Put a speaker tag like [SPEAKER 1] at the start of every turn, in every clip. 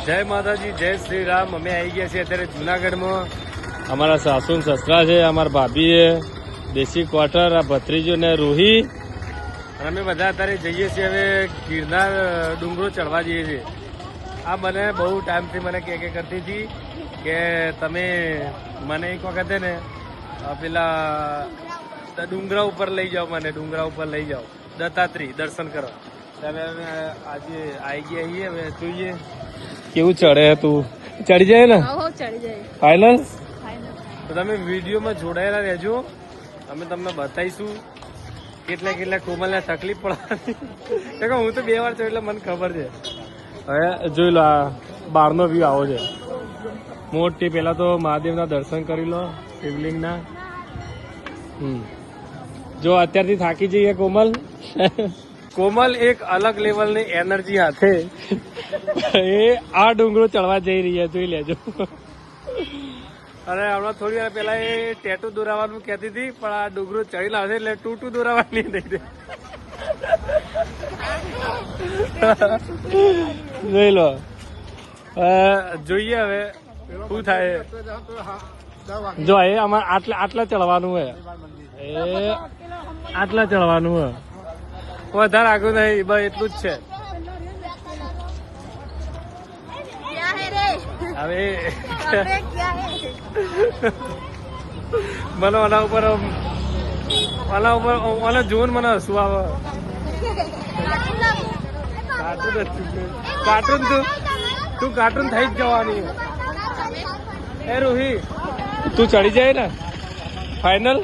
[SPEAKER 1] જય માતાજી, જય શ્રી રામ। અમે આવી ગયા છીએ અત્યારે જુનાગઢમાં। અમારા સાસુ ને સસરા છે, અમારા ભાભી દેશી ક્વાર્ટર, આ ભત્રીજો ને રૂહી, અને અમે બધા અત્યારે જઈએ છીએ હવે ગિરનાર ડુંગરો ચડવા જઈએ છીએ। આ મને બહુ ટાઈમથી મને કે કરતી હતી કે તમે મને એક વખતે ને પેલા ડુંગરા ઉપર લઈ જાઓ, મને ડુંગરા ઉપર લઈ જાઓ, દત્તાત્રેય દર્શન કરવા। હવે આજે આવી ગયા છીએ, હવે જોઈએ કેવું ચડે। તું ચડી જાય ને?
[SPEAKER 2] ચડી જાય
[SPEAKER 1] ફાઇનલ? તો તમે વિડીયોમાં જોડાયેલા રહેજો, અમે તમને બતાવીશું કેટલા કેટલા કોમલને તકલીફ પડવાની। હું તો 2 વાર છું એટલે મને ખબર છે। હવે જોઈ લો, આ બહારનો વ્યૂ આવો છે મોટી। પેલા તો મહાદેવના દર્શન કરી લો, શિવલિંગના। જો અત્યારથી થાકી જઈએ કોમલ। કોમલ એક અલગ લેવલની એનર્જી હાથે એ આ ડુંગરો ચડવા જઈ રહ્યા, જોઈ લેજો। અને હમણાં થોડી વાર પેલા એ ટેટુ દોરાવાનું કહેતી હતી, પણ આ ડુંગરો ચડી લાવશે એટલે ટૂટું દોરાવાની નહીં દે। જોઈ લો, જોઈએ હવે શું થાય। જો એ અમારે આટલા ચડવાનું હોય, એ આટલા ચડવાનું હોય, વધારે આગળ નહીં, બસ એટલું જ છે। હવે મને આના ઉપર જોન મને હસવું આવે। કાર્ટૂન તું કાર્ટૂન થઈ જ જવાની। એ રૂહી, તું ચડી જાય ને ફાઈનલ?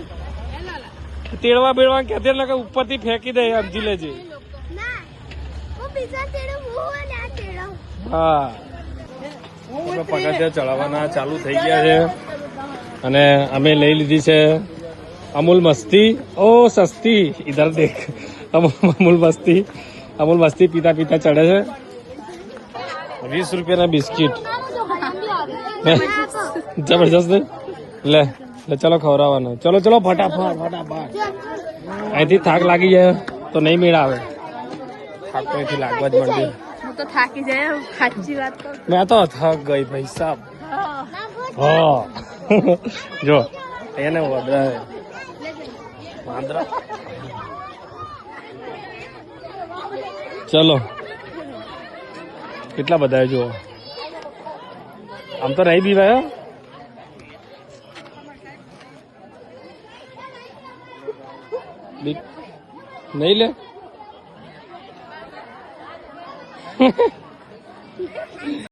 [SPEAKER 1] તેડવા બેડવા કહેતી ને ઉપરથી ફેંકી દે, સમજી લેજે। હા, પગથિયા ચડાવવાના ચાલુ થઈ ગયા છે, અને અમે લઈ લીધી છે અમૂલ મસ્તી। ઓ સસ્તી, ઇધર દેખ, અમૂલ મસ્તી પીતા પીતા ચડે છે। 20 રૂપિયાના બિસ્કીટ જબરજસ્ત। લે ચલો ખવડાવવાનો, ચલો ફટાફટ। અહીંથી થાક લાગી જાય તો નહીં મેળ આવે, થાક તો અહીંથી લાગવા જ માંડી।
[SPEAKER 2] તો થાકી જાય, સાચી વાત કહું।
[SPEAKER 1] મેં તો થક ગઈ ભાઈ સાહેબ। હા જો એને વાંદરા। ચલો કેટલા બધા જો, આમ તો નહીં બીવાય નહીં લે।